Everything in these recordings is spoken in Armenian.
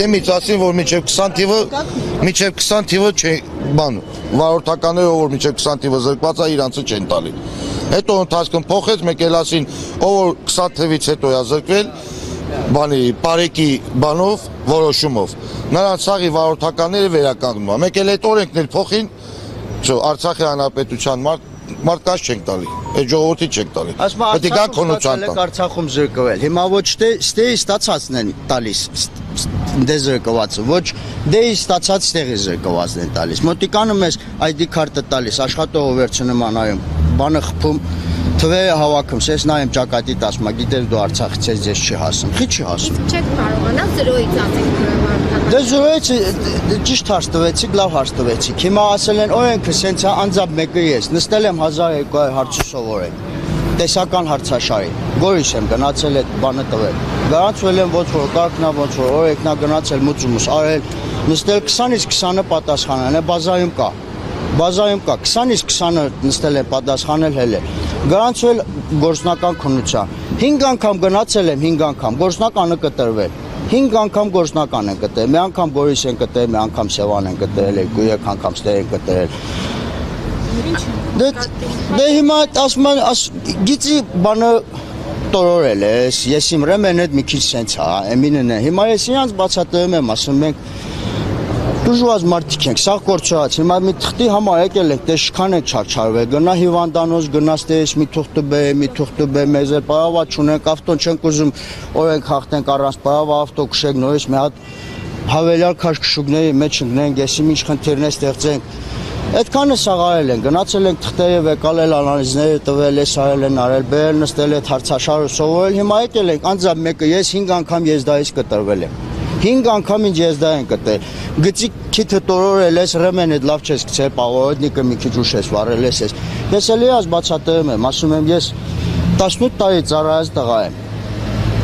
դեմից ասին, որ միջև 20 թիվը չէ, բան, վարորդականները, որ միջև 20 թիվը զրկված է, իրանցը չեն տալի։ Հետո ընթացքում փոխեց, մեկ էլ ասին, ով որ 20 թվից հետո է զրկվել, բանի, բարեկի բանով, որոշումով, նրանց սաղի վարորդականները վերականգնում է, մեկ էլ այդ օրենքն էլ փոխին, Արցախի հանրապետության մարդկանց չենք տալի, այդ ժողովրդի չենք տալի։ Պետք է գան քոնության տան։ Արցախում զրկվել։ Հիմա ոչ թե ստեի ստացածն են տալիս, դե զրկվածը, ոչ դեի ստացած ստեղի զրկվածն են տալիս։ Մոտիկանում ես ID քարտը տալիս, աշխատողը վերցնում անայում, բանը խփում, թվերը հավաքում, ես նայեմ ճակատի ասում, գիտես դու Արցախից ես ձեզ չի հասում։ Խի չի հասում։ Չեք կարողանալ 0-ից ասենք վարորդական։ Դե 0-ից ճիշտ հարց տվեցիք, լավ հարց տվեցիք։ Հիմա ասել են օրենքը սենց է անձամբ մեկը ես, նստել եմ 1200 հարցը սովորել։ Տեսական հարցաշարի, Գորիս եմ գնացել այդ բանը տվել։ Գրանցվել եմ ոչ որ կարգնա, ոչ որ օրենքնա գնացել մուծումս արել, նստել 20-ից 20-ը պատասխանել, բազայում կա։ Բազայում կա 20-ից 20-ը նստել եմ պատասխանել հելել։ Գրանցվել գործնական քննության։ 5 անգամ գնացել եմ, 5 անգամ գործնականը կտրվել։ 5 անգամ գործնական են կտրել, մի անգամ Գորիս են կտրել, մի անգամ Սևան են կտրել, 2-3 անգամ ստեր են կտրել։ Դե հիմա ասում են, գիծի բանը տորորել ես, ես իմ ռեմեն այդ մի քիչ սենց հա, էմինն է, հիմա ես իրանց բացատրում եմ, ասում մենք դժվար մարդիկ ենք, սաղ կորցրած, հիմա մի թղթի համար եկել ենք, դե շքան ենք չարչարվել, գնա հիվանդանոց, գնա ստես մի թուղթը բե, մեզ էլ պարավա չունենք, ավտոն չենք ուզում, օրենք հաղթենք առանց պարավա ավտո կշեք, նորից մի հատ հավելյալ քաշքշուկների մեջ ընկնենք, ես իմ ինչ խնդիրներ ստեղծենք, այդքանը սաղարել են, գնացել ենք թղթերը վեկալել, անալիզները տվել, ես արել են արել, բերել նստել այդ հարցաշարը սովորել, հիմա եկել ենք, անձամբ մեկը ես 5 անգամ եզդայից կտրվել եմ, 5 անգամ ինձ եզդա են կտրել, գծի քիթը տորորել ես, ռեմեն այդ լավ չես գցել, պաղորդնիկը մի քիչ ուշ ես վարել ես, ես էլ ես բացատրում եմ, ասում եմ ես 18 տարի ծառայած տղա եմ,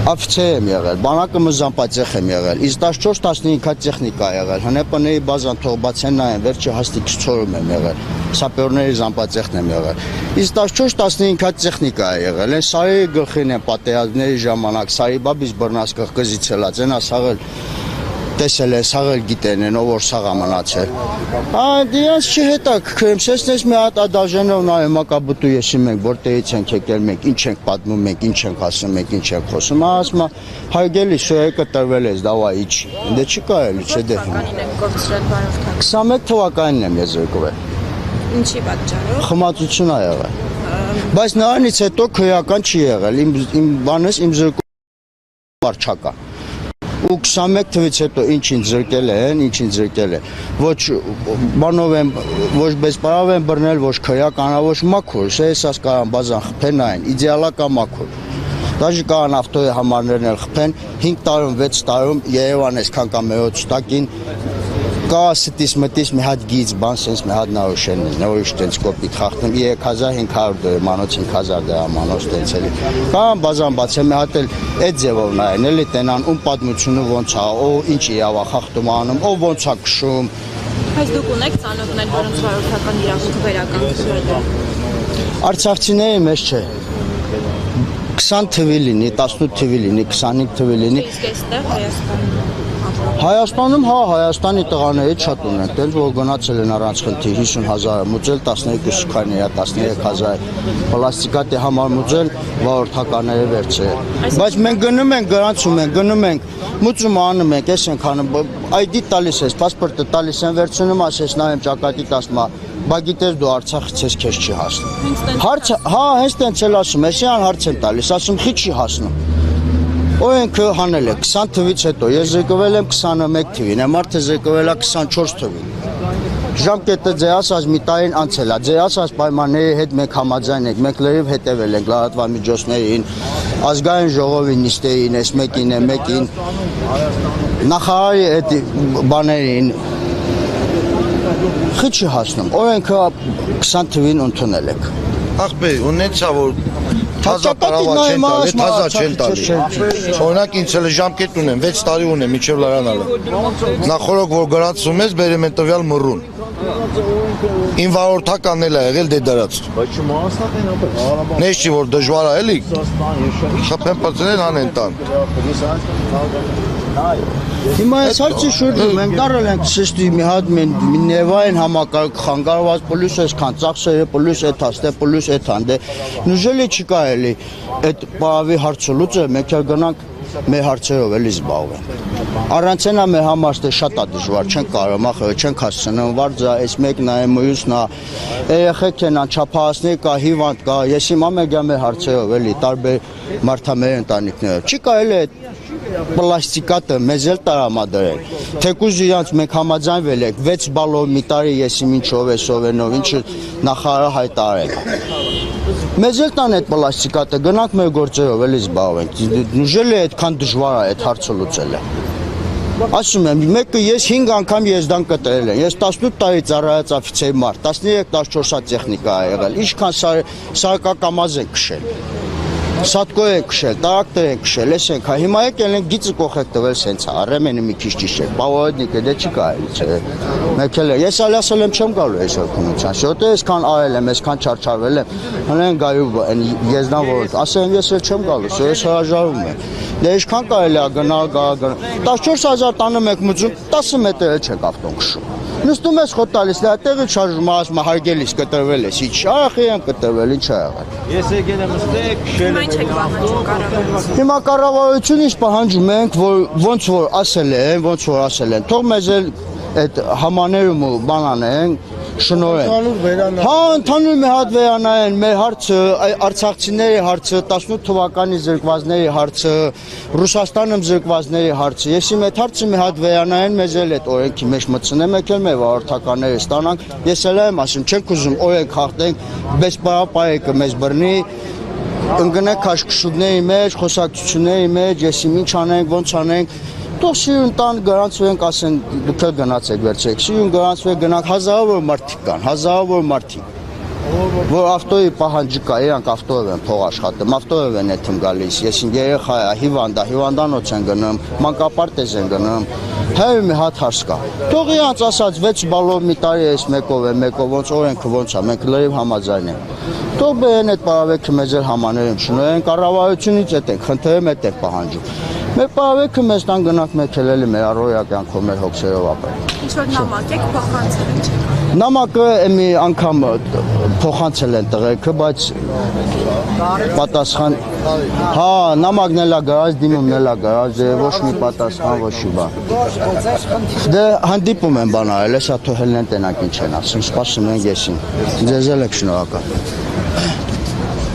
Աֆիցեր եմ եղել, բանակը մզամպատեղ եմ եղել, իսկ 14-15 տեխնիկա եղել, հնեպների բազան թող բացեն նայեն, վերջը հաստիկ ցորում եմ եղել, սապերների զամպատեղն եմ եղել, իսկ 14-15 տեխնիկա է եղել, են սարի գլխին են պատերազմների ժամանակ, սարի բաբից բռնած կղկզից ելած են, ասաղել տեսել է, սաղել գիտեն են, ով որ սաղա մնացել։ Դրանց չի հետաքրքրում, սեսնես մի հատ ադաժենով նայում ակաբուտու եսի մենք, որտեղից ենք եկել մենք, ինչ ենք պատմում մենք, ինչ ենք ասում մենք, ինչ ենք խոսում, ասում է, հայգելի շոյեկը տրվել ես, դավա իչ, դե չի կարելի, չէ դե հիմա։ 21 թվականին եմ ես զրկվել։ Ինչի պատճառով։ Խմացություն ա եղել։ Բայց նրանից հետո քրեական չի եղել, իմ բանս իմ զրկում արչակա։ Ու 21 թվից հետո ինչ զրկել են, ոչ բանով եմ, ոչ բեսպարավ եմ բռնել, ոչ քրեական, ոչ մաքուր, ես ասած կարան բազան խփեն այն, իդեալակա մաքուր։ Դաժե կարան ավտոյի համարներն էլ խփեն, 5 տարում, 6 տարում Երևան այսքան կամ մերոց տակին կա ստիս մտիս մի հատ գիծ բան, սենց մի հատ նորոշեն, նորիշ տենց կոպիտ խախտում, 3500 դրամ, մանոց 5000 դրամ, մանոց տենց էլի։ Կարան բազան բացեմ, մի հատ էլ այդ ձևով նայեն, էլի տենան, ում պատմությունը ոնց է, ով ինչ իրավա խախտում անում, ով ոնց է քշում։ Բայց դուք ունեք ծանոթներ, որոնց վարորդական իրավունքը վերականգնվել է։ Արցախցիների մեջ չէ։ 20 թվի լինի, 18 թվի լինի, 25 թվի լինի։ Իսկ այստեղ Հայաստանում Հայաստանում, հա, Հայաստանի տղաների շատ ունեն, տենց որ գնացել են առանց խնդիր, 50,000 մուծել, 12 շքանի, 13,000 պլաստիկատի համար մուծել, վարորդականները վերցրել։ Բայց մենք գնում ենք, գրանցում ենք, գնում ենք, մուծում անում ենք, ես ենք անում, ID տալիս ես, պասպորտը տալիս են, վերցնում ասես նայեմ ճակատի տասմա, բա գիտես դու Արցախից ես քեզ չի հասնում։ Հարցը, հա, հենց տենց էլ ասում, ես յան հարց եմ տալիս, ասում խի չի հասնում։ Օրենքը հանել է 20 թվից հետո, ես զրկվել եմ 21 թվին, մարդը զրկվել է 24 թվին։ Ժամկետը ձեր ասած մի տարին անցել է, ձեր ասած պայմանների հետ մենք համաձայն ենք, մենք լրիվ հետևել ենք լրատվամիջոցներին, ազգային ժողովի նիստերին, այս մեկին է, մեկին, նախարարի այդ բաներին, խի չի հասնում, օրենքը 20 թվին ընդունել եք։ Ախպեր, ունեցա որ թազա պարավա չեն տալի, թազա չեն տալի։ Օրինակ ինձ էլ ժամկետ ունեմ, 6 տարի ունեմ մինչև լրանալը։ Նախորդ որ գրանցում ես, բերեմ են տվյալ մռուն։ Իմ վարորդականն էլ է եղել դե դրած։ Նես չի որ դժվար է էլի։ Խփեն պացնել անեն տան։ Հիմա այս հարցի շուրջը մենք դարել ենք շեշտի մի հատ Նևային համակարգ խանգարված պլյուս այսքան ծախսերը պլյուս այդ հաստե պլյուս այդ հանդե նուժելի չի կարելի այդ բավի հարցը լուծը մենք գնանք մեր հարցերով էլի զբաղվենք առանց այնա մեր համար դե շատ է դժվար չենք կարող ախր չենք հասցնում վարձա այս մեկն է մյուսն է երեխեք են անչափահասներ կա հիվանդ կա ես իմ ամեգա մեր հարցերով էլի տարբեր մարդամեր ընտանիքներով չի կարելի այդ պլաստիկատը մեզ էլ տարամադրել թեկուզ իրանց մենք համաձայնվել ենք 6 բալով մի տարի ես իմ ինչով է սովենով ինչը նախարարը հայտարարել մեզ էլ տան այդ պլաստիկատը գնանք մեր գործերով էլի զբաղվենք նուժելի այդքան դժվար է այդ հարցը լուծելը ասում եմ մեկը ես 5 անգամ եզդան կտրել եմ ես 18 տարի ծառայած օֆիցեր մարդ 13-14 հատ տեխնիկա ա եղել ինչքան սարկակամազ են քշել Սատկո են քշել, տարակտեր են քշել, ես ենք, հիմա եկել են գիծը կողեք տվել սենց է, Արեմենը մի քիչ ճիշտ, պավոյդնիկը դե չի կարելի չէ, մեկել է, ես ասել եմ չեմ գալու այս հոգունության, շոտը այսքան արել եմ, այսքան չարչարվել եմ, հնեն գայու եզնան որ, ասել եմ ես էլ չեմ գալու, ես հրաժարվում եմ, դե ինչքան կարելի է գնալ, 14,000 տանում եք մուծում, 10 մետր էլ չեք ավտոն քշում Նստում ես խոտալիս, դա տեղը չարժում ասում հարգելիս կտրվել ես, ինչ արախի եմ կտրվել, ինչ ա եղել։ Ես եկել եմ ստեք, քշել եմ։ Հիմա կառավարություն ինչ պահանջում ենք, որ ոնց որ ասել են, թող մեզ էլ այդ համաներում ու բան անեն, շնորհեն։ Հա, ընդհանուր մի հատ վերանայեն մեր հարցը, արցախցիների հարցը, 18 թվականի զրկվածների հարցը, Ռուսաստանում զրկվածների հարցը։ Ես իմ այդ հարցը մի հատ վերանայեն, մեզ էլ այդ օրենքի մեջ մտցնեն, մեկ էլ մեր վարորդականները ստանանք։ Ես էլ եմ ասում, չենք ուզում օրենք հաղթենք, բայց պարապայեկը մեզ բռնի, ընկնենք քաշքշուկների մեջ, խոսակցությունների մեջ, ես ինչ անենք, ոնց անենք Թող սիրուն տան գրանցվենք, ասեն, դուք էլ գնացեք վերջեք, սիրուն գրանցվեք գնանք, հազարավոր մարդիկ կան, հազարավոր մարդիկ, որ ավտոյի պահանջի կա, իրանք ավտոյով են փող աշխատում, ավտոյով են էթում գալիս, ես երեխա է, հիվանդանոց են գնում, մանկապարտեզ են գնում, հայը մի հատ հարց կա, թող իրանց ասած 6 բալով մի տարի ես մեկով է, մեկով ոնց օրենքը ոնց է, մենք լրիվ համաձայն ենք, թող բերեն այդ պարավեքը մեզ էլ համաներում շնորհեն, կառավարությունից էդ ենք, խնդրեմ էդ ենք պահանջում Մեր պարավեքը մեզ տան գնանք մեկել մեր առօրյա կյանքով մեր հոգսերով ապրել։ Ինչ-որ նամակ եք փոխանցել են չեք։ Նամակը մի անգամ փոխանցել են տղերքը, բայց պատասխան հա, նամակն էլ է գրած, դիմումն էլ է գրած, ոչ մի պատասխան, ոչ մի բան։ Դե հանդիպում են բան արել, հեսա թողել են տենակ ինչ են ասում, սպասում են եսին։ Ձեզ էլ եք շնորհակալ։